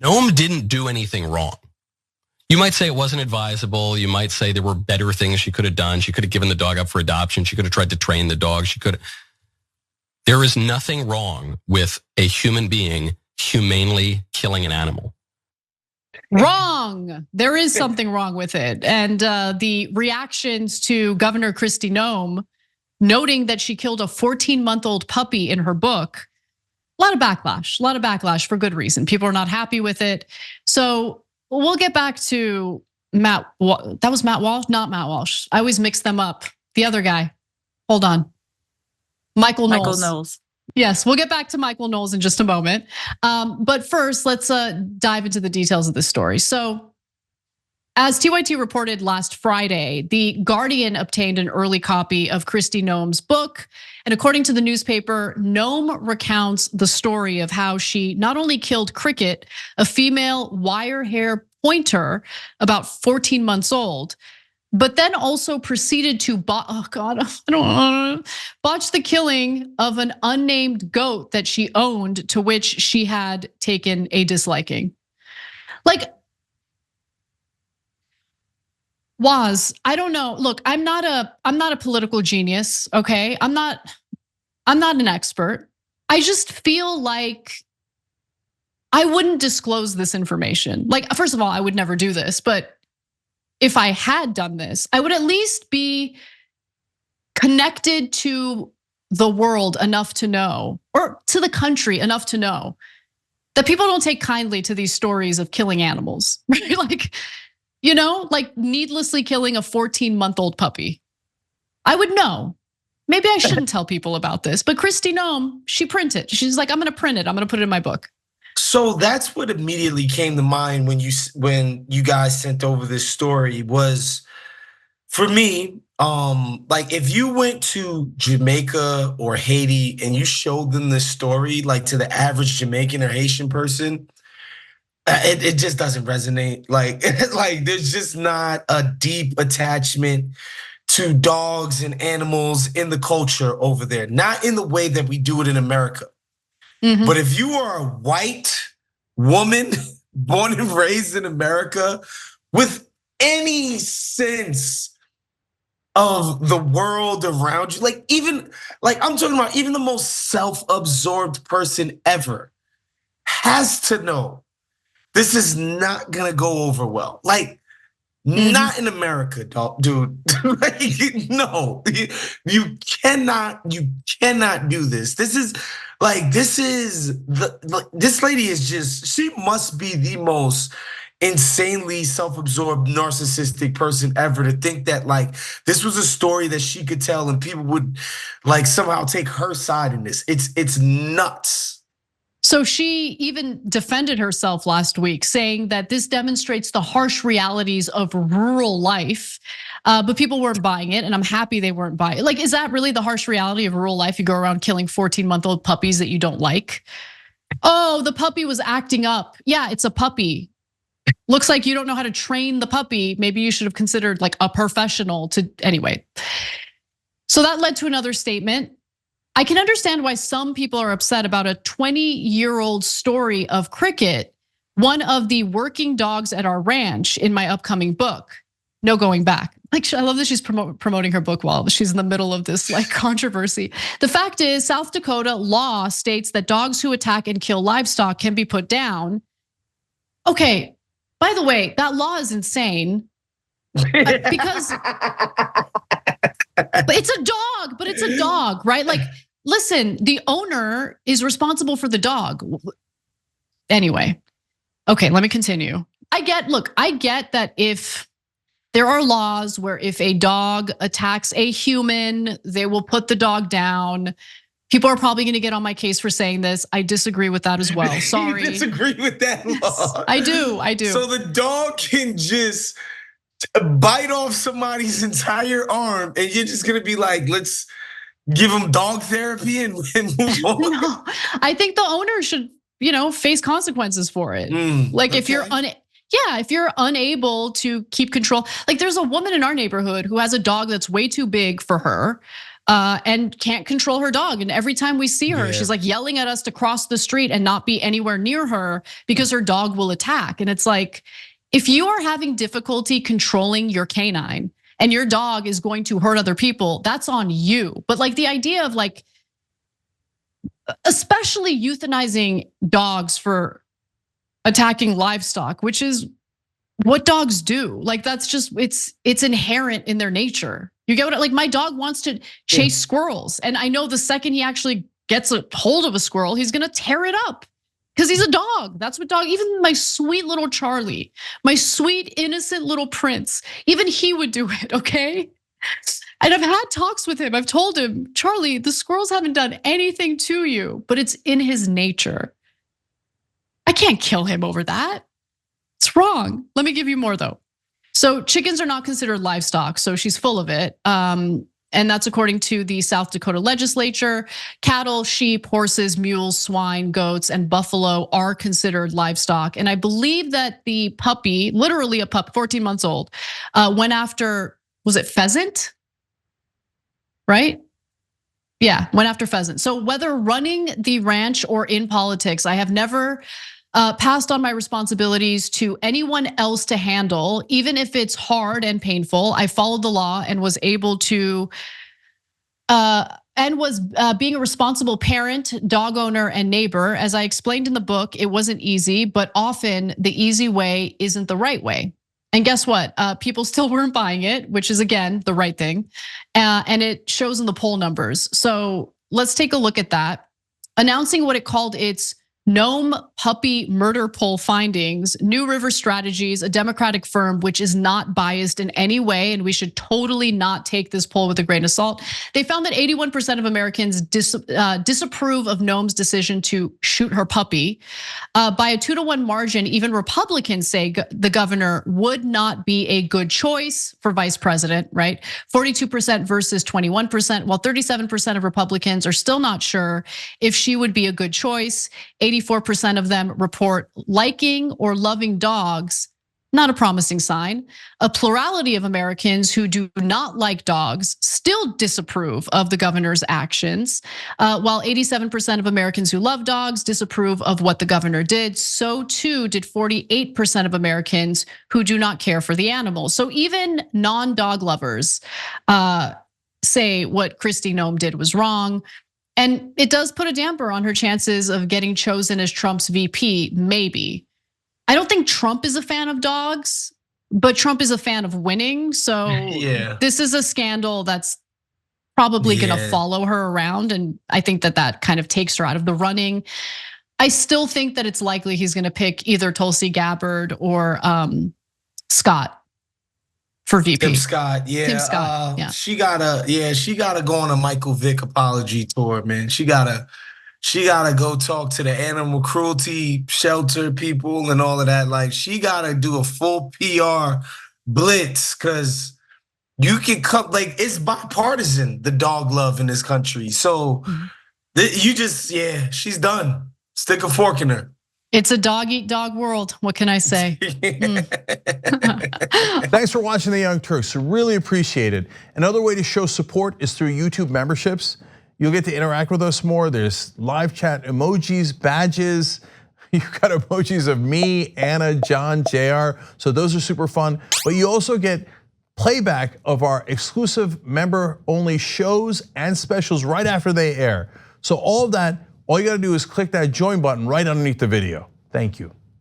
Noem didn't do anything wrong. You might say it wasn't advisable. You might say there were better things she could have done. She could have given the dog up for adoption. She could have tried to train the dog. There is nothing wrong with a human being humanely killing an animal. Wrong. There is something wrong with it. And the reactions to Governor Kristi Noem noting that she killed a 14-month-old puppy in her book, a lot of backlash for good reason. People are not happy with it. So we'll get back to Matt. That was Matt Walsh, not Matt Walsh. I always mix them up. The other guy. Hold on. Michael Knowles. Yes, we'll get back to Michael Knowles in just a moment. But first, let's dive into the details of this story. So, as TYT reported last Friday, The Guardian obtained an early copy of Kristi Noem's book. And according to the newspaper, Noem recounts the story of how she not only killed Cricket, a female wire hair pointer about 14 months old, but then also proceeded to botch the killing of an unnamed goat that she owned, to which she had taken a disliking. Like, Waz, I don't know. Look, I'm not a political genius, okay? I'm not an expert. I just feel like I wouldn't disclose this information. Like, first of all, I would never do this, but if I had done this, I would at least be connected to the world enough to know, or to the country enough to know, that people don't take kindly to these stories of killing animals, right? Like needlessly killing a 14-month-old puppy. I would know. Maybe I shouldn't tell people about this, but Kristi Noem, she printed. She's like, I'm gonna print it. I'm gonna put it in my book. So that's what immediately came to mind when you guys sent over this story was, for me, like if you went to Jamaica or Haiti and you showed them this story, like to the average Jamaican or Haitian person, it just doesn't resonate. Like there's just not a deep attachment to dogs and animals in the culture over there. Not in the way that we do it in America. Mm-hmm. But if you are a white woman born and raised in America with any sense of the world around you, I'm talking about even the most self-absorbed person ever has to know this is not gonna go over well. Not in America, dude. No, you cannot do this. This lady is just, she must be the most insanely self-absorbed, narcissistic person ever to think that this was a story that she could tell and people would somehow take her side in this. It's nuts. So she even defended herself last week, saying that this demonstrates the harsh realities of rural life. But people weren't buying it, and I'm happy they weren't buying it. Is that really the harsh reality of rural life? You go around killing 14-month-old puppies that you don't like. Oh, the puppy was acting up. Yeah, it's a puppy. Looks like you don't know how to train the puppy. Maybe you should have considered a professional to, anyway. So that led to another statement. I can understand why some people are upset about a 20-year-old story of Cricket, one of the working dogs at our ranch, in my upcoming book. No going back. I love that she's promoting her book while she's in the middle of this controversy. The fact is, South Dakota law states that dogs who attack and kill livestock can be put down. Okay, by the way, that law is insane because it's a dog, right? Listen, the owner is responsible for the dog. Anyway, okay, let me continue. I get that if there are laws where if a dog attacks a human, they will put the dog down. People are probably gonna get on my case for saying this. I disagree with that as well, sorry. You disagree with that law? I do. So the dog can just bite off somebody's entire arm and you're just gonna be like, let's give them dog therapy and move on? No, I think the owner should, face consequences for it. If you're unable to keep control. There's a woman in our neighborhood who has a dog that's way too big for her. and can't control her dog. And every time we see her, she's like yelling at us to cross the street and not be anywhere near her because her dog will attack. And it's like, if you are having difficulty controlling your canine and your dog is going to hurt other people, that's on you. But like the idea of like, especially euthanizing dogs for attacking livestock, which is what dogs do. Like that's just, it's inherent in their nature. You get what, like my dog wants to chase squirrels. And I know the second he actually gets a hold of a squirrel, he's gonna tear it up because he's a dog. That's what dog, even my sweet little Charlie, my sweet innocent little Prince, even he would do it, okay? And I've had talks with him. I've told him, Charlie, the squirrels haven't done anything to you, but it's in his nature. I can't kill him over that. It's wrong. Let me give you more though. So chickens are not considered livestock, so she's full of it. And that's according to the South Dakota legislature. Cattle, sheep, horses, mules, swine, goats, and buffalo are considered livestock. And I believe that the puppy, literally a pup, 14 months old, went after, was it pheasant? Right? Yeah, went after pheasant. So whether running the ranch or in politics, I have never passed on my responsibilities to anyone else to handle, even if it's hard and painful. I followed the law and was able to, being a responsible parent, dog owner, and neighbor. As I explained in the book, it wasn't easy, but often the easy way isn't the right way. And guess what? People still weren't buying it, which is again, the right thing. And it shows in the poll numbers. So let's take a look at that. Announcing what it called its Noem puppy murder poll findings, New River Strategies, a Democratic firm which is not biased in any way, and we should totally not take this poll with a grain of salt. They found that 81% of Americans disapprove of Noem's decision to shoot her puppy. By a 2-to-1 margin, even Republicans say the governor would not be a good choice for vice president, right? 42% versus 21%, while 37% of Republicans are still not sure if she would be a good choice. 84% of them report liking or loving dogs, not a promising sign. A plurality of Americans who do not like dogs still disapprove of the governor's actions, while 87% of Americans who love dogs disapprove of what the governor did. So too did 48% of Americans who do not care for the animal. So even non-dog lovers say what Kristi Noem did was wrong. And it does put a damper on her chances of getting chosen as Trump's VP, maybe. I don't think Trump is a fan of dogs, but Trump is a fan of winning. So this is a scandal that's probably gonna follow her around. And I think that kind of takes her out of the running. I still think that it's likely he's gonna pick either Tulsi Gabbard or Scott for VP. Tim Scott, Tim Scott, she gotta go on a Michael Vick apology tour, man. She gotta go talk to the animal cruelty shelter people and all of that. Like she gotta do a full PR blitz because you can come, like it's bipartisan, the dog love in this country. So you just, she's done. Stick a fork in her. It's a dog eat dog world. What can I say? Thanks for watching The Young Turks. Really appreciate it. Another way to show support is through YouTube memberships. You'll get to interact with us more. There's live chat emojis, badges. You've got emojis of me, Anna, John, JR. So those are super fun. But you also get playback of our exclusive member-only shows and specials right after they air. So all of that, all you gotta do is click that join button right underneath the video. Thank you.